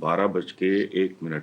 12:01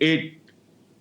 8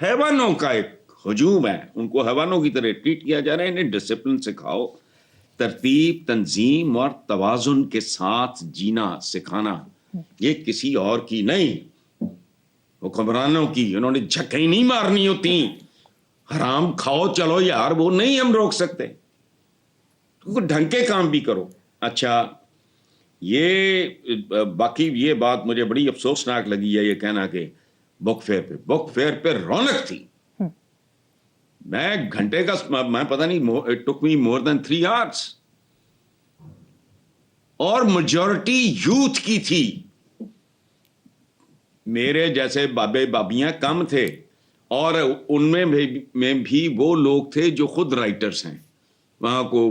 حیوانوں کا ایک ہجوم ہے, ان کو حیوانوں کی طرح ٹریٹ کیا جا رہا ہے. انہیں ڈسپلن سکھاؤ, ترتیب, تنظیم اور توازن کے ساتھ جینا سکھانا, یہ کسی اور کی نہیں, حکمرانوں کی. انہوں نے جھکیں نہیں مارنی ہوتی, حرام کھاؤ چلو یار, وہ نہیں ہم روک سکتے. ڈھنگ کے کام بھی کرو. اچھا, یہ باقی یہ بات مجھے بڑی افسوسناک لگی ہے, یہ کہنا کہ بک فیئر پہ رونق تھی. میں گھنٹے کا, میں پتہ نہیں, it took me more than 3 hours, اور میجورٹی یوتھ کی تھی. میرے جیسے بابے بابیاں کم تھے, اور ان میں بھی وہ لوگ تھے جو خود رائٹرز ہیں. وہاں کو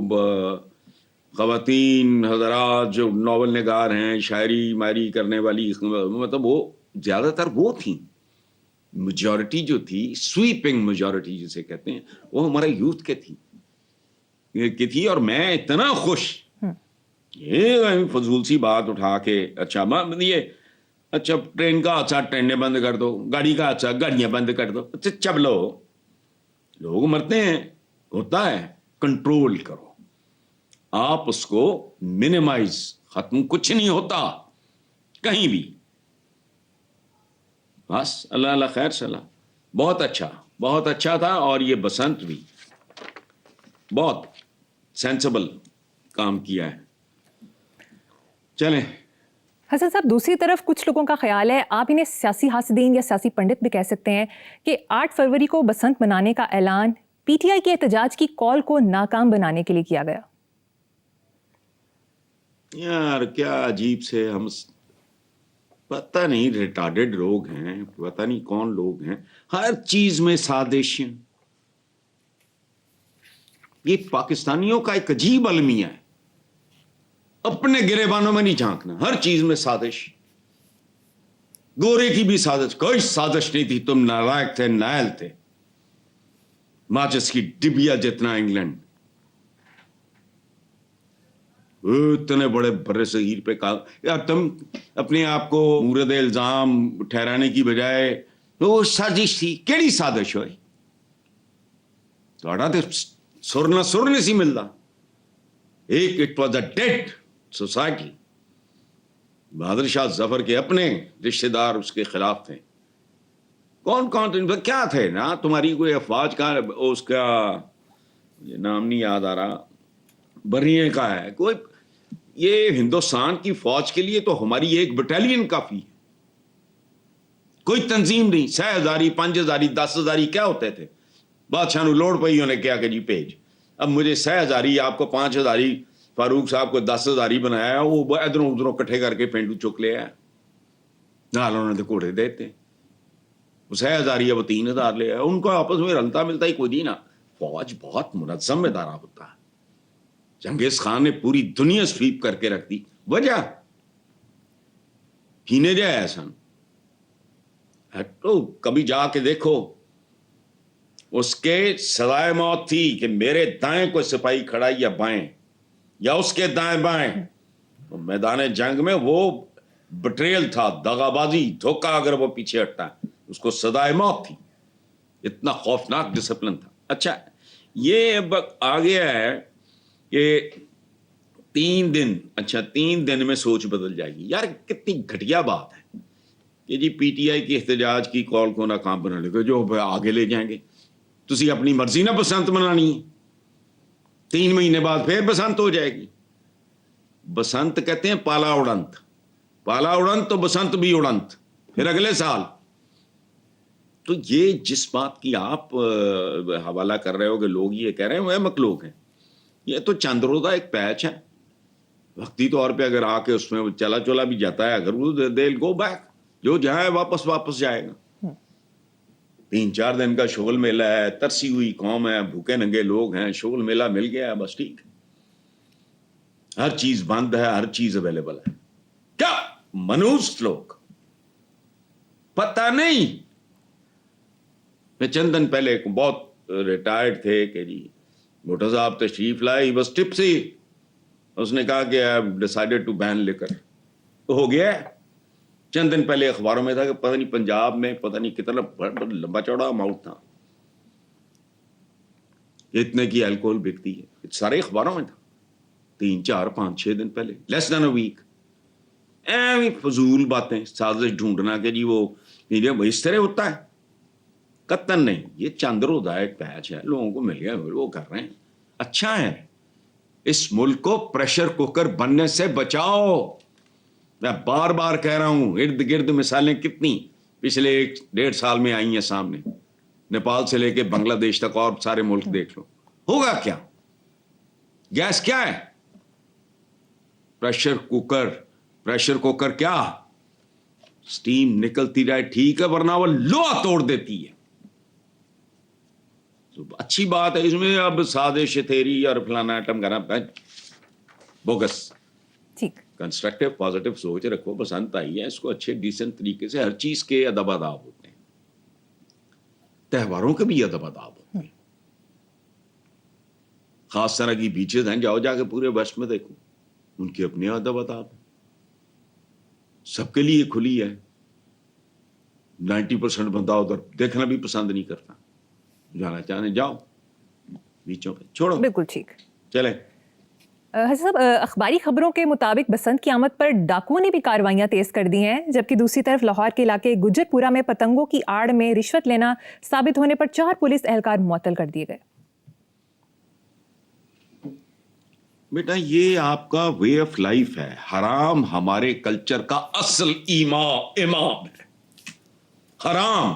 خواتین حضرات جو ناول نگار ہیں, شاعری مائری کرنے والی, مطلب وہ زیادہ تر وہ تھیں. میجورٹی جو تھی, سویپنگ میجورٹی جسے کہتے ہیں, وہ ہمارے یوتھ کے تھی. اور میں اتنا خوش, یہ فضول سی بات اٹھا کے, اچھا یہ اچھا ٹرین کا حادثہ ٹرینیں بند کر دو, گاڑی کا حادثہ گاڑیاں بند کر دو. اچھا چبلو, لوگ مرتے ہیں, ہوتا ہے, کنٹرول کرو آپ اس کو, منیمائز, ختم کچھ نہیں ہوتا کہیں بھی. بس اللہ اللہ خیر صلاح. بہت اچھا تھا. اور یہ بسنت بھی بہت سینسبل کام کیا ہے. چلیں حسن صاحب, دوسری طرف کچھ لوگوں کا خیال ہے, آپ انہیں سیاسی حاسدین یا سیاسی پنڈت بھی کہہ سکتے ہیں, کہ 8 فروری کو بسنت منانے کا اعلان پی ٹی آئی کے احتجاج کی کال کو ناکام بنانے کے لیے کیا گیا. یار کیا عجیب سے, ہم پتہ نہیں ریٹارڈڈ لوگ ہیں, پتہ نہیں کون لوگ ہیں, ہر چیز میں سازش. یہ پاکستانیوں کا ایک عجیب المیہ ہے, اپنے گریبانوں میں نہیں جھانکنا, ہر چیز میں سازش. گورے کی بھی سازش, کوئی سازش نہیں تھی, تم نالائق تھے, نائل تھے, ماچس کی ڈبیا جتنا انگلینڈ. اتنے بڑے بر صغیر پہ کہا یار, تم اپنے آپ کو مورد الزام ٹھہرانے کی بجائے وہ سازش تھی. کیڑی سازش ہوئی, تھوڑا تو سر نہیں سی ملتا. ایک it was a dead society. Bahadur Shah Zafar کے اپنے رشتہ دار اس کے خلاف تھے. کون کیا تھے نا, تمہاری کوئی افواج کا, اس کا یہ نام نہیں یاد آ رہا, بریے کا ہے کوئی. یہ ہندوستان کی فوج کے لیے تو ہماری ایک بٹالین کافی ہے, کوئی تنظیم نہیں. 6,000 5,000 10,000 کیا ہوتے تھے, بادشاہ نو لوڑ پئی انہیں کیا کہ جی بھیج. اب مجھے 6,000, آپ کو 5,000, فاروق صاحب کو 10,000 بنایا, وہ ادھروں ادھروں کٹھے کر کے پینڈو چک لے آیا, نال انہوں نے گھوڑے دیتے. وہ 6,000 یا وہ 3,000 لے آیا, ان کو آپس میں رلتا ملتا ہی کوئی نہیں نا. فوج بہت منظم ادارہ ہوتا ہے. چنگیز خان نے پوری دنیا سویپ کر کے رکھ دی. وجہ پینے جائے سن, تو کبھی جا کے دیکھو, اس کے سزائے موت تھی کہ میرے دائیں کوئی سپاہی کھڑا یا بائیں, یا اس کے دائیں بائیں. میدان جنگ میں وہ بٹریل تھا, دغابازی, دھوکہ, اگر وہ پیچھے ہٹتا اس کو سزائے موت تھی. اتنا خوفناک ڈسپلن تھا. اچھا, یہ اب آ گیا ہے کہ 3 دن, اچھا 3 دن میں سوچ بدل جائے گی. یار کتنی گھٹیا بات ہے کہ جی پی ٹی آئی کی احتجاج کی کال کو ناکام بنانے کو جو آگے لے جائیں گے. تسی اپنی مرضی نہ بسنت منانی ہے, 3 مہینے بعد پھر بسنت ہو جائے گی. بسنت کہتے ہیں پالا اڑنت, پالا اڑنت تو بسنت بھی اڑنت, پھر اگلے سال. تو یہ جس بات کی آپ حوالہ کر رہے ہو کہ لوگ یہ کہہ رہے ہیں وہ مخلوق ہیں, یہ تو چند روزہ ایک پیچ ہے. وقتی طور پہ اگر آ کے اس میں چلا چلا بھی جاتا ہے, اگر وہ دے گو بیک, جو جائے واپس جائے گا. 3-4 دن کا شغل میلہ ہے, ترسی ہوئی قوم ہے, بھوکے ننگے لوگ ہیں, شغل میلہ مل گیا ہے, بس ٹھیک ہے. ہر چیز بند ہے, ہر چیز اویلیبل ہے. کیا منوس لوگ, پتہ نہیں. میں چند دن پہلے بہت ریٹائرڈ تھے کہ جی بھٹو صاحب تشریف لائے, ہی بس ٹپسی. اس نے کہا کہ I have decided to ban liquor. ہو گیا ہے, چند دن پہلے اخباروں میں تھا کہ پتہ نہیں پنجاب میں پتہ نہیں کتنا لمبا چوڑا اماؤنٹ تھا، اتنے کی الکوہل بکتی ہے، سارے اخباروں میں تھا 3 4 5 6 دن پہلے، لیس دین اے ویک. فضول باتیں، سازش ڈھونڈنا کہ جی وہ اس طرح ہوتا ہے. قطن نہیں، یہ چند روزہ ایک پیچ ہے، لوگوں کو مل گیا وہ کر رہے ہیں. اچھا ہے، اس ملک کو پریشر کوکر بننے سے بچاؤ. میں بار بار کہہ رہا ہوں، ارد گرد مثالیں کتنی پچھلے 1.5 سال میں آئی ہیں سامنے، نیپال سے لے کے بنگلہ دیش تک اور سارے ملک دیکھ لو. ہوگا کیا؟ گیس کیا ہے؟ پریشر کوکر کیا؟ سٹیم نکلتی رہے ٹھیک ہے، ورنہ وہ لوہا توڑ دیتی ہے. تو اچھی بات ہے، اس میں اب سازش تھیری اور فلانا آئٹم کرنا بوگس. ٹھیک، کنسٹرکٹیو پازیٹیو سوچ رکھو. بسنت آئی ہے، اس کو اچھے ڈیسنٹ طریقے سے، ہر چیز کے ادب آداب ہوتے ہیں، تہواروں کے بھی ادب آداب ہوتے ہیں. خاص طرح کی بیچز ہیں، جاؤ جا کے پورے ویسٹ میں دیکھو، ان کے اپنے ادب آداب ہیں، سب کے لیے کھلی ہے. 90% بندہ ادھر دیکھنا بھی پسند نہیں کرتا، جانا چاہنے جاؤ، بیچوں پہ چھوڑو. بالکل ٹھیک. چلیں. حسن صاحب، اخباری خبروں کے مطابق بسنت کی آمد پر ڈاکوؤں نے بھی کاروائیاں تیز کر دی ہیں، جبکہ دوسری طرف لاہور کے علاقے گجر پورہ میں پتنگوں کی آڑ میں رشوت لینا ثابت ہونے پر 4 پولیس اہلکار معطل کر دیے گئے. بیٹا یہ آپ کا وے آف لائف ہے. حرام ہمارے کلچر کا اصل امام ہے. حرام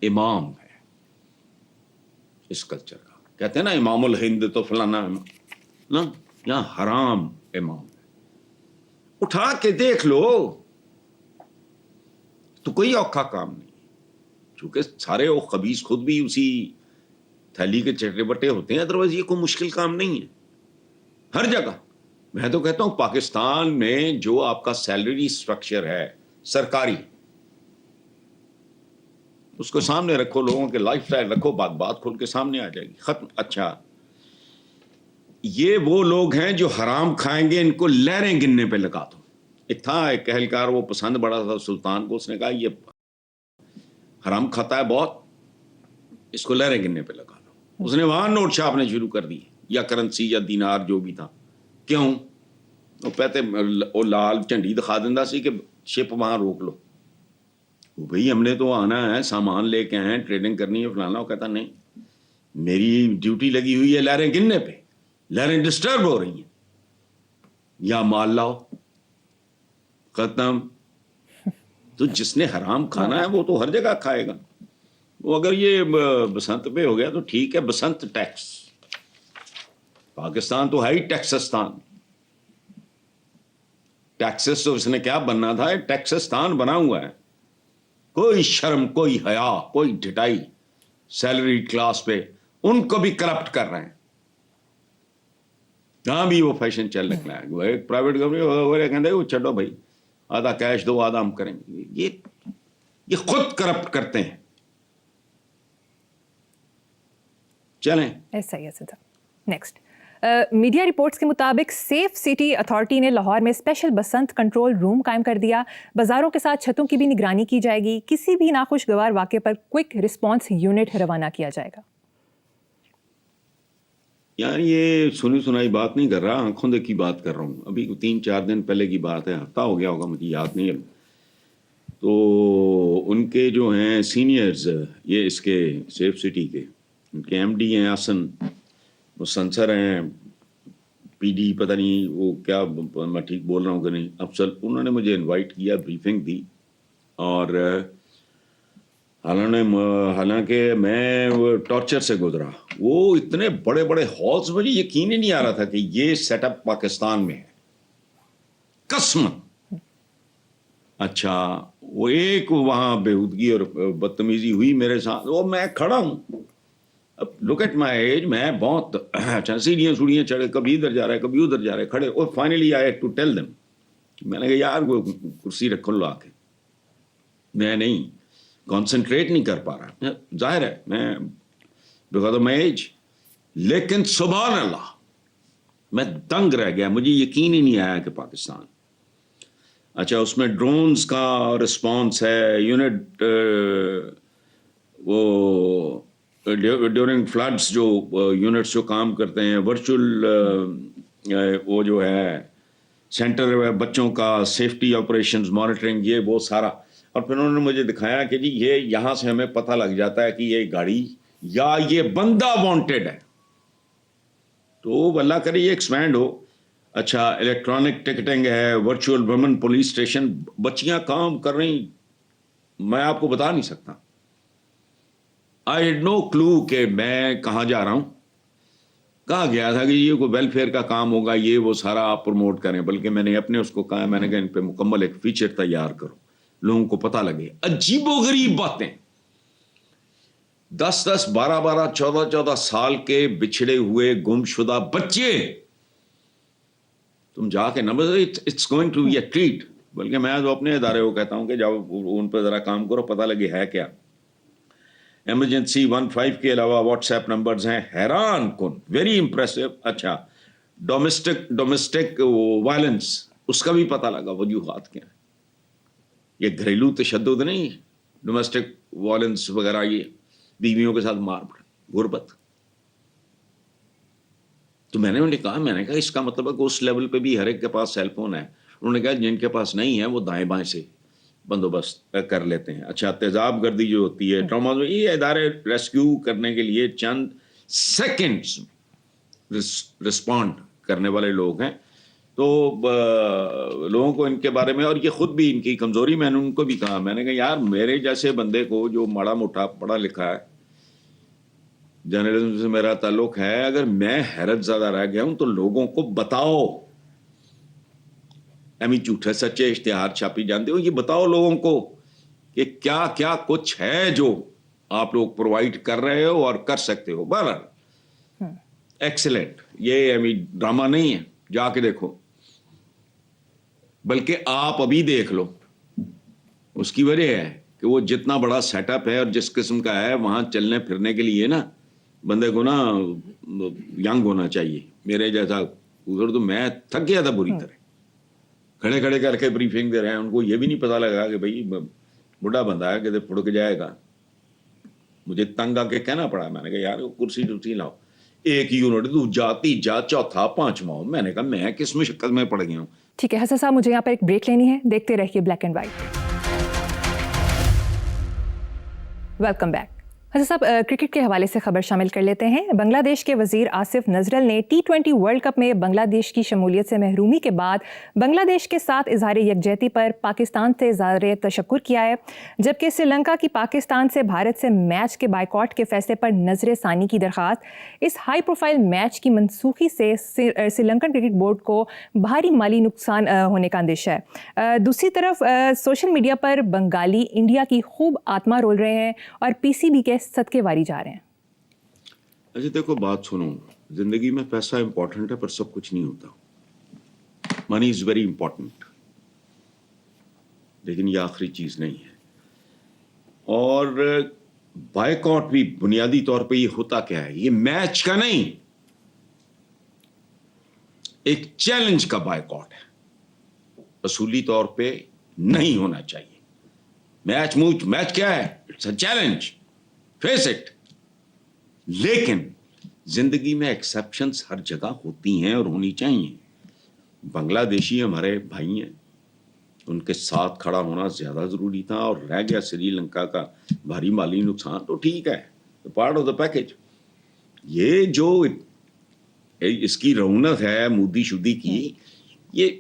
امام ہے اس کلچر کا. کہتے ہیں نا امام الہند تو فلانا نا، یہاں حرام امام ہے. اٹھا کے دیکھ لو تو کوئی اوکھا کام نہیں، چونکہ سارے وہ خبیث خود بھی اسی تھیلی کے چٹے بٹے ہوتے ہیں. ادروائز یہ کوئی مشکل کام نہیں ہے. ہر جگہ میں تو کہتا ہوں پاکستان میں جو آپ کا سیلری سٹرکچر ہے سرکاری، اس کو سامنے رکھو، لوگوں کے لائف سٹائل رکھو، بات کھول کے سامنے آ جائے گی، ختم. اچھا یہ وہ لوگ ہیں جو حرام کھائیں گے، ان کو لہریں گننے پہ لگا دو. ایک تھا ایک اہلکار، وہ پسند بڑا تھا سلطان کو، اس نے کہا یہ حرام کھاتا ہے بہت، اس کو لہریں گننے پہ لگا دو. اس نے وہاں نوٹ چھاپنے شروع کر دی، یا کرنسی یا دینار جو بھی تھا. کیوں؟ وہ کہتے وہ لال جھنڈی دکھا دینا سی کہ شپ وہاں روک لو. وہ بھئی ہم نے تو آنا ہے، سامان لے کے آئے ہیں، ٹریڈنگ کرنی ہے فلانا. وہ کہتا نہیں، میری ڈیوٹی لگی ہوئی ہے لہریں گننے پہ، لہریں ڈسٹرب ہو رہی ہیں، یا مال لاؤ. ختم. تو جس نے حرام کھانا ہے وہ تو ہر جگہ کھائے گا. وہ اگر یہ بسنت پہ ہو گیا تو ٹھیک ہے، بسنت ٹیکس. پاکستان تو ہے ہی ٹیکسستان. ٹیکسس تو اس نے کیا بننا تھا، ٹیکسستان بنا ہوا ہے. کوئی شرم، کوئی حیا، کوئی ڈٹائی. سیلری کلاس پہ ان کو بھی کرپٹ کر رہے ہیں. جہاں بھی وہ فیشن چل نکلا ہے، وہ ایک پرائیویٹ کمپنی کہتے ہیں وہ چھڈو بھائی، آدھا کیش دو آدھا ہم کریں گے. یہ خود کرپٹ کرتے ہیں. چلیں. ایسا ہی ہے. نیکسٹ، میڈیا رپورٹس کے مطابق سیف سٹی اتھارٹی نے لاہور میں اسپیشل بسنت کنٹرول روم قائم کر دیا. بازاروں کے ساتھ چھتوں کی بھی نگرانی کی جائے گی. کسی بھی ناخوشگوار واقعے پر کوئک رسپانس یونٹ روانہ کیا جائے گا. یار یہ سنی سنائی بات نہیں کر رہا، آنکھوں دیکھی بات کر رہا ہوں. ابھی 3 4 دن پہلے کی بات ہے، ہفتہ ہو گیا ہوگا، مجھے یاد نہیں ہے. تو ان کے جو ہیں سینئرز، یہ اس کے سیف سٹی کے، ان کے ایم ڈی ہیں حسن، وہ سنسر ہیں پی ڈی، پتہ نہیں وہ کیا، میں ٹھیک بول رہا ہوں کہ نہیں، افضل. انہوں نے مجھے انوائٹ کیا، بریفنگ دی. اور حالانکہ میں وہ ٹارچر سے گزرا. وہ اتنے بڑے بڑے ہالس، مجھے یقین ہی نہیں آ رہا تھا کہ یہ سیٹ اپ پاکستان میں ہے، قسم. اچھا وہ ایک وہاں بےہودگی اور بدتمیزی ہوئی میرے ساتھ، وہ میں کھڑا ہوں. اب لک ایٹ مائی ایج، میں بہت اچھا سیڑھیاں چڑھے، کبھی ادھر جا رہا ہے کبھی ادھر جا رہا ہے، کھڑے. اور finally I had to tell them, میں نے کہا یار وہ کرسی رکھو لا کے، میں نہیں کانسنٹریٹ نہیں کر پا رہا. ظاہر ہے میں بیکاز آف مائی ایج، لیکن سبحان اللہ میں دنگ رہ گیا. مجھے یقین ہی نہیں آیا کہ پاکستان اچھا اس میں ڈرونز کا رسپانس ہے, یونٹ وہ ڈیورنگ فلڈس جو یونٹس جو کام کرتے ہیں, ورچوئل وہ جو ہے سینٹر بچوں کا سیفٹی آپریشنز مانیٹرنگ, یہ وہ سارا. اور پھر انہوں نے مجھے دکھایا کہ جی یہ یہاں سے ہمیں پتہ لگ جاتا ہے کہ یہ گاڑی یا یہ بندہ وانٹیڈ ہے. تو اللہ کرے یہ ایکسپینڈ ہو. اچھا الیکٹرانک ٹکٹنگ ہے, ورچوئل ویمن پولیس اسٹیشن, بچیاں کام کر رہی, میں آپ کو بتا نہیں سکتا. آئی ہیڈ نو کلو کہ میں کہاں جا رہا ہوں. کہا گیا تھا کہ یہ کوئی ویلفیئر کا کام ہوگا, یہ وہ سارا آپ پروموٹ کریں, بلکہ میں نے اپنے اس کو کہا, میں نے کہا ان پہ مکمل ایک فیچر تیار کرو, لوگوں کو پتہ لگے. عجیب و غریب باتیں, 10 12 14 سال کے بچھڑے ہوئے گم شدہ بچے, تم جا کے number, it's going to be a treat. بلکہ میں تو اپنے ادارے کو کہتا ہوں کہ جاؤ ان پہ ذرا کام کرو, پتہ لگے ہے کیا. ایمرجنسی 15 کے علاوہ واٹس ایپ نمبرز ہیں, حیران کن, ویری امپریسو. اچھا ڈومیسٹک وائلنس, اس کا بھی پتہ لگا وجوہات کیا ہیں. یہ گھریلو تشدد نہیں, ڈومیسٹک وائلنس وغیرہ, یہ بیویوں کے ساتھ مار پڑ, غربت. تو میں نے انہیں کہا, میں نے کہا اس کا مطلب ہے کہ اس لیول پہ بھی ہر ایک کے پاس سیل فون ہے. انہوں نے کہا جن کے پاس نہیں ہے وہ دائیں بائیں سے بندوبست کر لیتے ہیں. اچھا تیزاب گردی جو ہوتی ہے, ٹراما, یہ ادارے ریسکیو کرنے کے لیے چند سیکنڈز رسپونڈ کرنے والے لوگ ہیں. تو لوگوں کو ان کے بارے میں, اور یہ خود بھی ان کی کمزوری, میں نے ان کو بھی کہا, میں نے کہا یار میرے جیسے بندے کو جو ماڑا موٹا پڑھا لکھا ہے, جرنلزم سے میرا تعلق ہے, اگر میں حیرت زدہ رہ گیا ہوں تو لوگوں کو بتاؤ. جھوٹے سچے اشتہار چھاپی جانتے ہو, یہ بتاؤ لوگوں کو کہ کیا کیا کچھ ہے جو آپ لوگ پرووائڈ کر رہے ہو اور کر سکتے ہو. بہرحال ایکسلنٹ, یہ ڈرامہ نہیں ہے, جا کے دیکھو, بلکہ آپ ابھی دیکھ لو. اس کی وجہ ہے کہ وہ جتنا بڑا سیٹ اپ ہے اور جس قسم کا ہے, وہاں چلنے پھرنے کے لیے نا بندے کو نا ینگ ہونا چاہیے. میرے جیسا ادھر تو میں تھک گیا تھا بری طرح, کھڑے کھڑے کر کے بریفنگ دے رہے ہیں. ان کو یہ بھی نہیں پتا لگا کہ بھائی بڑھا بندہ ہے کہ پھڑک جائے گا. مجھے تنگ آ کے کہنا پڑا, میں نے کہا یار کرسی ٹرسی لاؤ, ایک یونٹ دوجا تیجا چوتھا پانچواں. میں نے کہا میں کس مشقت میں پڑ گیا ہوں. ٹھیک ہے حسن صاحب, مجھے یہاں پر ایک بریک لینی ہے, دیکھتے رہیے black and white. Welcome back. Hasan Sahab cricket کے حوالے سے خبر شامل کر لیتے ہیں. بنگلہ دیش کے وزیر آصف نظرل نے T20 ورلڈ کپ میں بنگلہ دیش کی شمولیت سے محرومی کے بعد بنگلہ دیش کے ساتھ اظہار یکجہتی پر پاکستان سے اظہار تشکر کیا ہے, جبکہ سری لنکا کی پاکستان سے بھارت سے میچ کے بائیکاٹ کے فیصلے پر نظر ثانی کی درخواست. اس ہائی پروفائل میچ کی منسوخی سے سری لنکن کرکٹ بورڈ کو بھاری مالی نقصان ہونے کا اندیشہ ہے. دوسری طرف سوشل میڈیا پر بنگالی انڈیا کی خوب آتما رول رہے ہیں اور PCB کے صدقے واری جا رہے ہیں. اچھا دیکھو بات سنو, زندگی میں پیسہ امپورٹنٹ ہے پر سب کچھ نہیں ہوتا. منی از ویری امپورٹنٹ, لیکن یہ آخری چیز نہیں ہے. اور بائیکاٹ بھی بنیادی طور پہ یہ ہوتا کیا ہے, یہ میچ کا نہیں, ایک چیلنج کا بائیکاٹ ہے. اصولی طور پہ نہیں ہونا چاہیے. میچ کیا ہے, it's a challenge, face it. لیکن زندگی میں ایکسیپشنز ہر جگہ ہوتی ہیں اور ہونی چاہیے. بنگلہ دیشی ہمارے بھائی ہیں, ان کے ساتھ کھڑا ہونا زیادہ ضروری تھا, اور رہ گیا سری لنکا کا بھاری مالی نقصان, تو ٹھیک ہے, پارٹ آف دا پیکج. یہ جو اس کی رونق ہے مودی شدی کی, یہ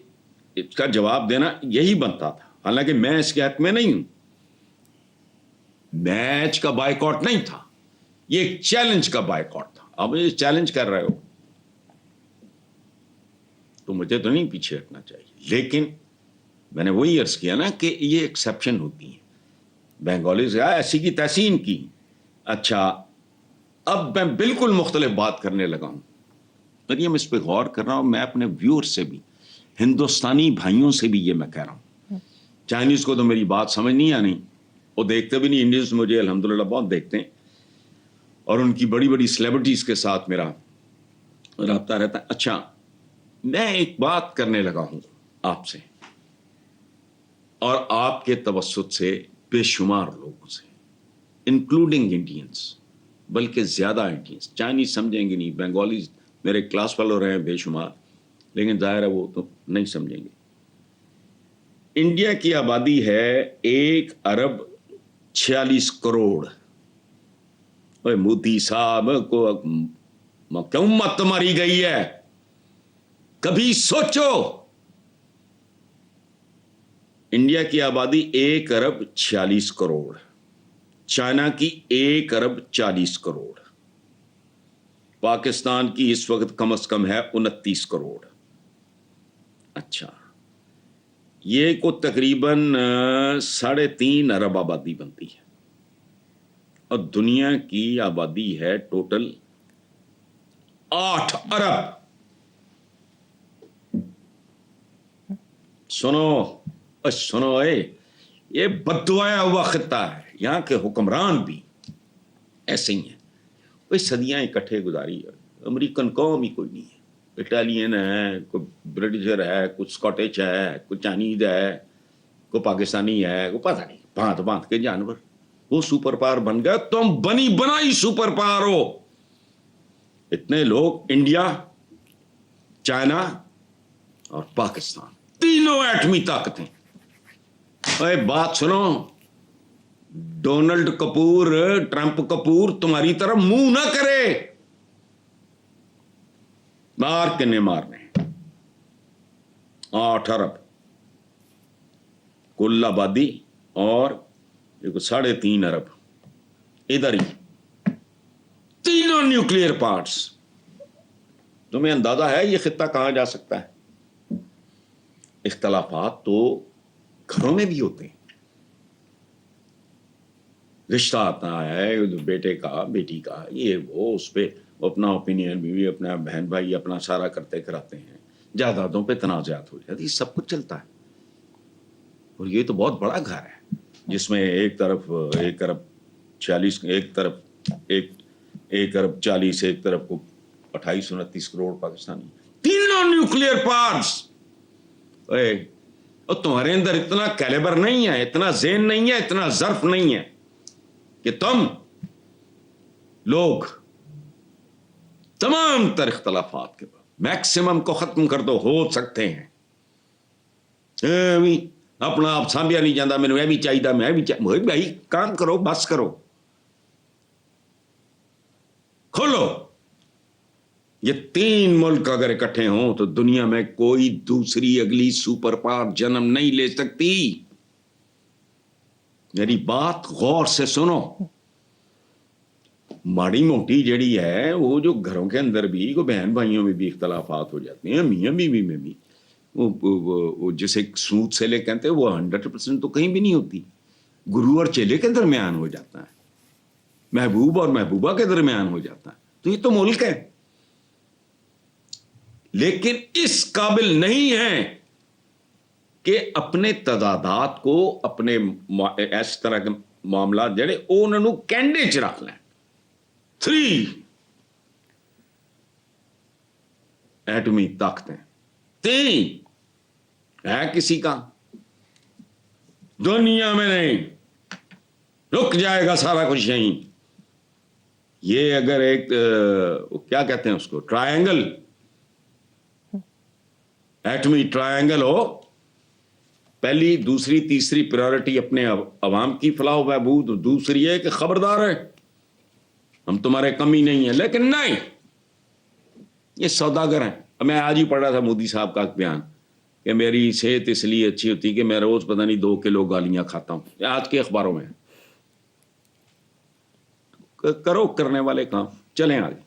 اس کا جواب دینا یہی بنتا تھا. حالانکہ میں اس کے حق میں نہیں ہوں, میچ کا بائیکاٹ نہیں تھا, یہ ایک چیلنج کا بائیکاٹ تھا. اب یہ چیلنج کر رہے ہو تو مجھے تو نہیں پیچھے ہٹنا چاہیے. لیکن میں نے وہی عرض کیا نا کہ یہ ایکسیپشن ہوتی ہیں. بنگالی سے ایسی کی تحسین کی. اچھا اب میں بالکل مختلف بات کرنے لگا ہوں. مریم اس پہ غور کر رہا ہوں, میں اپنے ویور سے بھی, ہندوستانی بھائیوں سے بھی یہ میں کہہ رہا ہوں. چائنیز کو تو میری بات سمجھ نہیں آنی, وہ دیکھتے بھی نہیں. انڈینز مجھے الحمدللہ بہت دیکھتے ہیں, اور ان کی بڑی بڑی سیلیبریٹیز کے ساتھ میرا رابطہ رہتا ہے. اچھا میں ایک بات کرنے لگا ہوں آپ سے. اور آپ کے توسط سے بے شمار لوگوں سے، انکلوڈنگ انڈینس، بلکہ زیادہ انڈینس، چائنیز سمجھیں گے نہیں، بنگالیز میرے کلاس فیلو رہے ہیں بے شمار، لیکن ظاہر ہے وہ تو نہیں سمجھیں گے۔ انڈیا کی آبادی ہے 1 ارب 46 کروڑ۔ اوے مودی صاحب کو کیوں مت ماری گئی ہے؟ کبھی سوچو، انڈیا کی آبادی 1 ارب 46 کروڑ، چائنا کی 1 ارب 40 کروڑ، پاکستان کی اس وقت کم از کم ہے 29 کروڑ۔ اچھا، یہ کو تقریباً 3.5 ارب آبادی بنتی ہے، اور دنیا کی آبادی ہے ٹوٹل 8 ارب۔ سنو یہ بددعایا ہوا خطہ ہے، یہاں کے حکمران بھی ایسے ہی ہیں۔ کوئی صدیاں اکٹھے گزاری ہے، امریکن قوم ہی کوئی نہیں ہے، اٹالین ہے، کوئی برٹشر ہے، کوئی اسکاٹش ہے، کوئی چائنیز ہے، کوئی پاکستانی ہے، کوئی پتہ نہیں، بھانت بھانت کے جانور۔ وہ سپر پاور بن گیا، تم بنی بنائی سپر پاور ہو۔ اتنے لوگ، انڈیا، چائنا اور پاکستان، تینوں ایٹمی طاقتیں۔ اے بات سنو، ڈونلڈ کپور، ٹرمپ کپور تمہاری طرف منہ نہ کرے، مار کنے مارنے۔ 8 ارب کل آبادی اور 3.5 ارب ادھر ہی، تینوں نیوکلیئر پارٹس۔ تمہیں اندازہ ہے یہ خطہ کہاں جا سکتا ہے؟ اختلافات تو گھروں میں بھی ہوتے ہیں، رشتہ آتا ہے بیٹے کا، بیٹی کا، یہ وہ، اس پہ اپنا اوپینین بھی، اپنا بہن بھائی اپنا سارا کرتے کراتے ہیں، جائیدادوں پہ تنازعات ہو جاتی، سب کچھ چلتا ہے۔ اور یہ تو بہت بڑا گھر ہے جس میں ایک طرف 1 ارب 40، ایک طرف 1 ارب 40، ایک طرف کو 28-29 کروڑ پاکستانی، تینوں نیوکلیئر پارٹس۔ اور تمہارے اندر اتنا کیلیبر نہیں ہے، اتنا ذہن نہیں ہے، اتنا ظرف نہیں ہے کہ تم لوگ تمام تر اختلافات کے بعد میکسیمم کو ختم کر دو، ہو سکتے ہیں۔ اپنا آپ سانبھیا نہیں جاتا، میں بھی چاہیے، میں بھی چاہیے، بھائی کام کرو، بس کرو، کھولو۔ یہ 3 ملک اگر اکٹھے ہوں تو دنیا میں کوئی دوسری اگلی سپر پاور جنم نہیں لے سکتی۔ میری بات غور سے سنو۔ ماڑی موٹی جڑی ہے وہ جو گھروں کے اندر بھی، کو بہن بھائیوں میں بھی اختلافات ہو جاتے ہیں، میاں بیوی میں بھی، وہ جسے سود سے لے کہتے ہیں، وہ 100% تو کہیں بھی نہیں ہوتی، گرو اور چیلے کے درمیان ہو جاتا ہے، محبوب اور محبوبہ کے درمیان ہو جاتا ہے۔ تو یہ تو ملک ہے، لیکن اس قابل نہیں ہے کہ اپنے تضادات کو، اپنے اس طرح کے معاملات جڑے انہوں کینڈے چ رکھ لیں۔ 3 ایٹمی طاقتیں، 3 ہے کسی کا دنیا میں نہیں، رک جائے گا سارا کچھ یہیں۔ یہ اگر ایک کیا کہتے ہیں اس کو، ٹرائنگل، ایٹمی ٹرائنگل ہو، پہلی، دوسری، تیسری پریورٹی اپنے عوام کی فلاح و بہبود، دوسری ہے کہ خبردار ہے ہم تمہارے کمی نہیں ہیں، لیکن نہیں، یہ سوداگر ہیں۔ میں آج ہی پڑھ رہا تھا مودی صاحب کا بیان کہ میری صحت اس لیے اچھی ہوتی کہ میں روز پتہ نہیں 2 کلو گالیاں کھاتا ہوں، آج کے اخباروں میں۔ کرو کرنے والے کام، چلیں آگے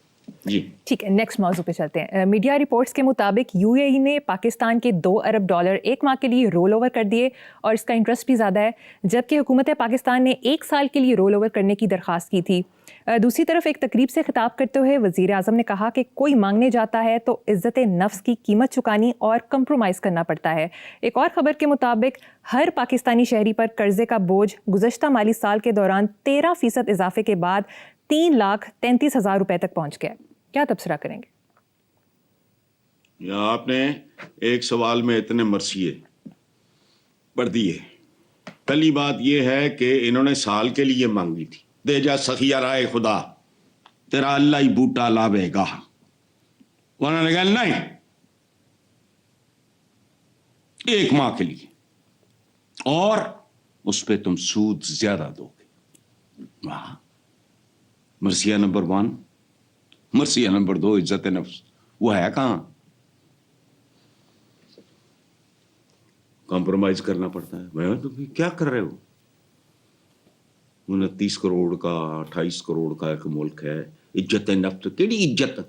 جی۔ ٹھیک ہے، نیکسٹ موضوع پہ چلتے ہیں۔ میڈیا رپورٹس کے مطابق یو اے ای نے پاکستان کے $2 ارب ایک ماہ کے لیے رول اوور کر دیے، اور اس کا انٹرسٹ بھی زیادہ ہے، جبکہ حکومت پاکستان نے 1 سال کے لیے رول اوور کرنے کی درخواست کی تھی۔ دوسری طرف ایک تقریب سے خطاب کرتے ہوئے وزیر اعظم نے کہا کہ کوئی مانگنے جاتا ہے تو عزت نفس کی قیمت چکانی اور کمپرومائز کرنا پڑتا ہے۔ ایک اور خبر کے مطابق ہر پاکستانی شہری پر قرضے کا بوجھ گزشتہ مالی سال کے دوران 13% اضافے کے بعد 3,33,000 روپے تک پہنچ گیا۔ کیا تبصرہ کریں گے؟ آپ نے ایک سوال میں اتنے مرثیے پڑھ دیے، پہلی بات یہ ہے کہ انہوں نے سال کے لیے مانگی تھی، دے جا سخیا رائے خدا تیرا اللہ ہی بوٹا لاوے گا. انہوں نے کہا نہیں، 1 ماہ کے لیے، اور اس پہ تم سود زیادہ دو گے. واہ، مرثیہ نمبر 1. مرثیہ نمبر 2 عزت نفس، وہ ہے کہاں؟ کمپرومائز کرنا پڑتا ہے. میں تم کیا کر رہے ہو؟ 29 کروڑ کا 28 کروڑ کا ایک ملک ہے، عزت نفس کیڑی عزت؟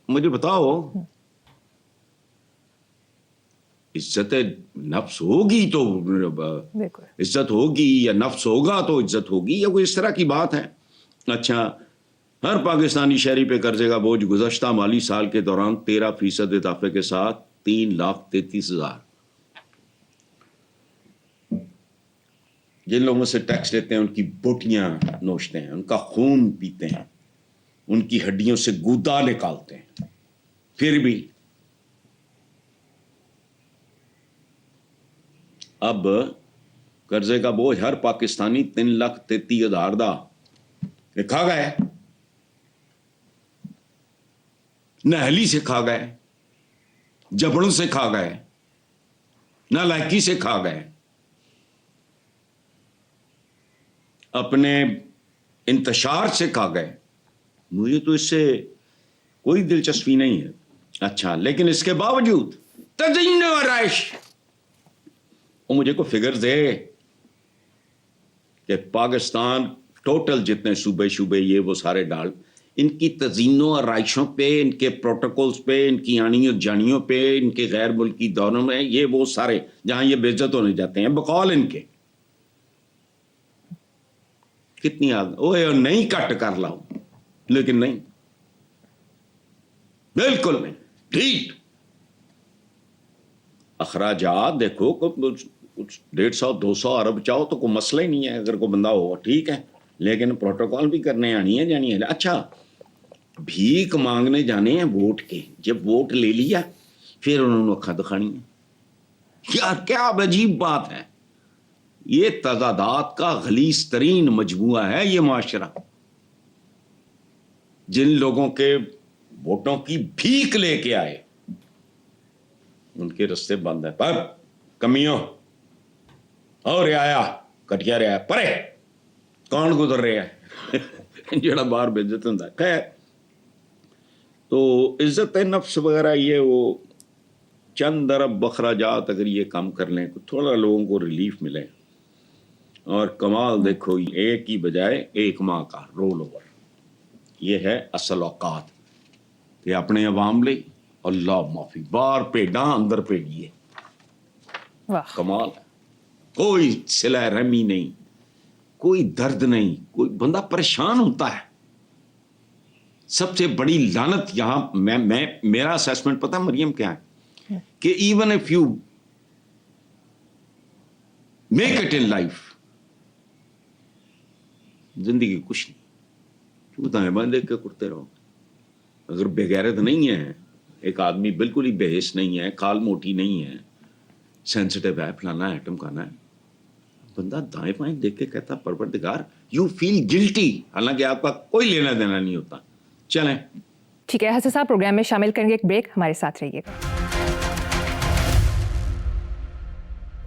مجھے بتاؤ، عزت نفس ہوگی تو بالکل. عزت ہوگی، یا نفس ہوگا تو عزت ہوگی، یا کوئی اس طرح کی بات ہے؟ اچھا، ہر پاکستانی شہری پہ قرضے کا بوجھ گزشتہ مالی سال کے دوران 13% اضافے کے ساتھ 3,33,000. جن لوگوں سے ٹیکس لیتے ہیں ان کی بوٹیاں نوچتے ہیں، ان کا خون پیتے ہیں، ان کی ہڈیوں سے گودا نکالتے ہیں، پھر بھی اب قرضے کا بوجھ ہر پاکستانی 3,33,000 دا کہ کھا گئے، نااہلی سے کھا گئے، جبڑوں سے کھا گئے، نالائکی سے کھا گئے، اپنے انتشار سے کھا گئے. مجھے تو اس سے کوئی دلچسپی نہیں ہے. اچھا، لیکن اس کے باوجود تزئین و آرائش، وہ مجھے کو فگر دے کہ پاکستان ٹوٹل جتنے صوبے یہ وہ سارے ڈال، ان کی تزئین و آرائشوں پہ، ان کے پروٹوکولز پہ، ان کی آنیوں جانیوں پہ، ان کے غیر ملکی دوروں میں، یہ وہ سارے جہاں یہ بے عزت ہونے جاتے ہیں بقول ان کے، کتنی وہ نہیں کٹ کر لاؤ، لیکن نہیں، بالکل نہیں. ٹھیک، اخراجات دیکھو، 150-200 ارب چاہو تو کوئی مسئلہ ہی نہیں ہے اگر کوئی بندہ ہو، ٹھیک ہے، لیکن پروٹوکول بھی کرنے آنی ہے جانی ہے. اچھا، بھیک مانگنے جانے ہیں ووٹ کے، جب ووٹ لے لیا پھر انہوں نے اکھا دکھانی ہے. یار کیا عجیب بات ہے، یہ تضادات کا غلیظ ترین مجموعہ ہے یہ معاشرہ. جن لوگوں کے ووٹوں کی بھیک لے کے آئے ان کے رستے بند ہیں. پر کمیوں اور رعایا کٹیا رہا ہے پرے کون گزر رہا ہے جڑا باہر بےعزت ہوں. خیر، تو عزت نفس وغیرہ یہ وہ چند ارب اخراجات اگر یہ کم کر لیں، تھوڑا لوگوں کو ریلیف ملے، اور کمال دیکھو، ایک کی بجائے 1 ماہ کا رول اوور، یہ ہے اصل اوقات کہ اپنے عوام لے اللہ معافی باہر پیڈاں اندر پیڈیے. واہ. کمال ہے، کوئی صلہ رحمی نہیں، کوئی درد نہیں، کوئی بندہ پریشان ہوتا ہے. سب سے بڑی لعنت یہاں میرا اسیسمنٹ پتہ مریم کیا ہے کہ even if you make it in life, زندگی کچھ نہیں، بتائیں بندے کے کرتے رہو. اگر بغیرت نہیں ہے، ایک آدمی بالکل ہی بے حس نہیں ہے، کھال موٹی نہیں ہے، سینسٹیو ہے، فلانا ہے، ٹمکانا ہے، بندہ دائیں بائیں دیکھ کے کہتا پروردگار یو فیل گلٹی، حالانکہ آپ کا کوئی لینا دینا نہیں ہوتا. چلیں ٹھیک ہے حسن صاحب، پروگرام میں شامل کریں گے ایک بریک، ہمارے ساتھ رہیے گا.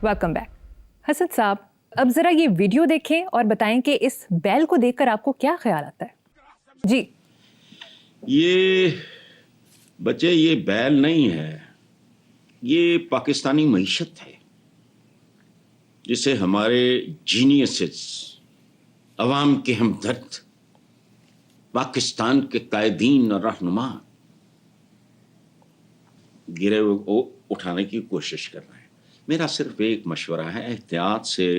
Welcome back. حسن صاحب، اب ذرا یہ ویڈیو دیکھیں اور بتائیں کہ اس بیل کو دیکھ کر آپ کو کیا خیال آتا ہے؟ جی. یہ بچے، یہ بیل نہیں ہے، یہ پاکستانی معیشت ہے جسے ہمارے جینیسز، عوام کے ہمدرد، پاکستان کے قائدین اور رہنما گرے ہوئے اٹھانے کی کوشش کر رہے ہیں. میرا صرف ایک مشورہ ہے، احتیاط سے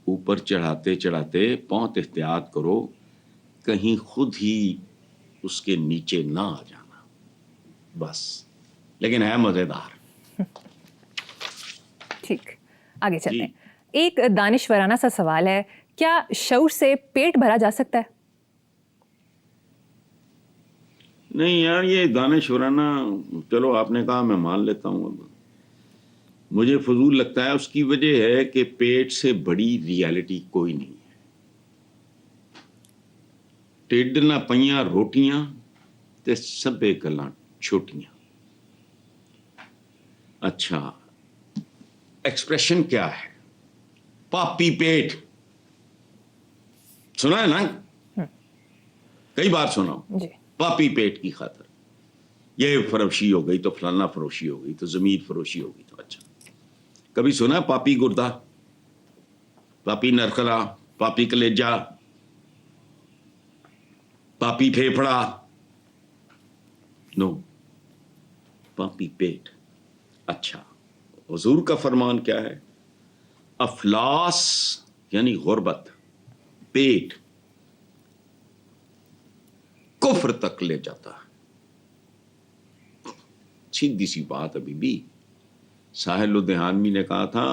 اوپر چڑھاتے چڑھاتے بہت احتیاط کرو، کہیں خود ہی اس کے نیچے نہ آ جانا، بس. لیکن ہے مزیدار. ٹھیک، آگے چلتے جی، ہیں. ایک دانشورانہ سا سوال ہے، کیا شعور سے پیٹ بھرا جا سکتا ہے؟ نہیں یار، یہ دانشورانہ، چلو آپ نے کہا میں مان لیتا ہوں. اب مجھے فضول لگتا ہے. اس کی وجہ ہے کہ پیٹ سے بڑی ریالٹی کوئی نہیں ہے. ٹھڈ نہ پئیاں روٹیاں تے سبے گلاں چھوٹیاں. اچھا ایکسپریشن کیا ہے؟ پاپی پیٹ سنا ہے نا, کئی بار سنا ہوں. جی پاپی پیٹ کی خاطر یہ فروشی ہو گئی تو فلانا فروشی ہو گئی تو ضمیر فروشی ہو گئی. تو اچھا کبھی سنا پاپی گردہ, پاپی نرخلا, پاپی کلیجا, پاپی پھیپھڑا؟ نو, پاپی پیٹ. اچھا حضور کا فرمان کیا ہے؟ افلاس یعنی غربت, پیٹ کفر تک لے جاتا ہے. سیدھی سی بات ابھی بھی ساحل الدہانوی نے کہا تھا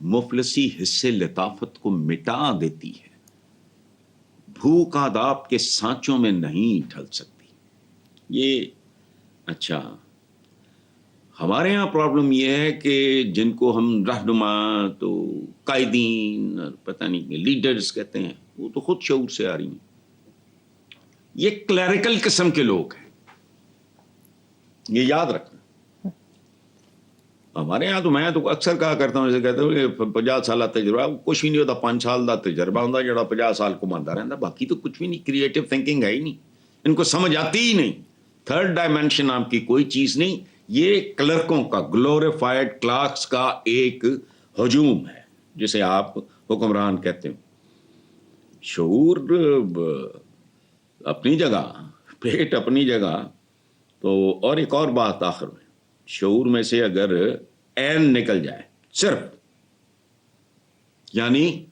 مفلسی حصے لطافت کو مٹا دیتی ہے, بھوک آداب کے سانچوں میں نہیں ڈھل سکتی. یہ اچھا ہمارے ہاں پرابلم یہ ہے کہ جن کو ہم رہنما تو قائدین پتہ نہیں لیڈرز کہتے ہیں, وہ تو خود شعور سے آ رہی ہیں. یہ کلیریکل قسم کے لوگ ہیں, یہ یاد رکھنا. ہمارے یہاں تو میں تو اکثر کہا کرتا ہوں, جیسے کہتے ہوں کہ 50 سالہ تجربہ, کچھ بھی نہیں ہوتا. 5 سال کا تجربہ ہوتا جڑا 50 سال کو مانتا رہتا, باقی تو کچھ بھی نہیں. کریٹو تھنکنگ ہے ہی نہیں, ان کو سمجھ آتی ہی نہیں. تھرڈ ڈائمینشن آپ کی کوئی چیز نہیں. یہ کلرکوں کا, گلوریفائڈ کلاس کا ایک ہجوم ہے جسے آپ حکمران کہتے ہیں. شعور اپنی جگہ, پیٹ اپنی جگہ. تو اور ایک اور بات آخر میں, شعور میں سے اگر عین نکل جائے صرف, یعنی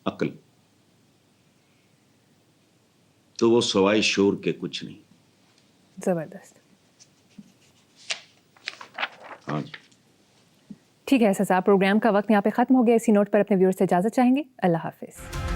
عقل, تو وہ سوائے شعور کے کچھ نہیں. زبردست. ہاں جی ٹھیک ہے صاحب, پروگرام کا وقت یہاں پہ ختم ہو گیا. اسی نوٹ پر اپنے ویور سے اجازت چاہیں گے. اللہ حافظ.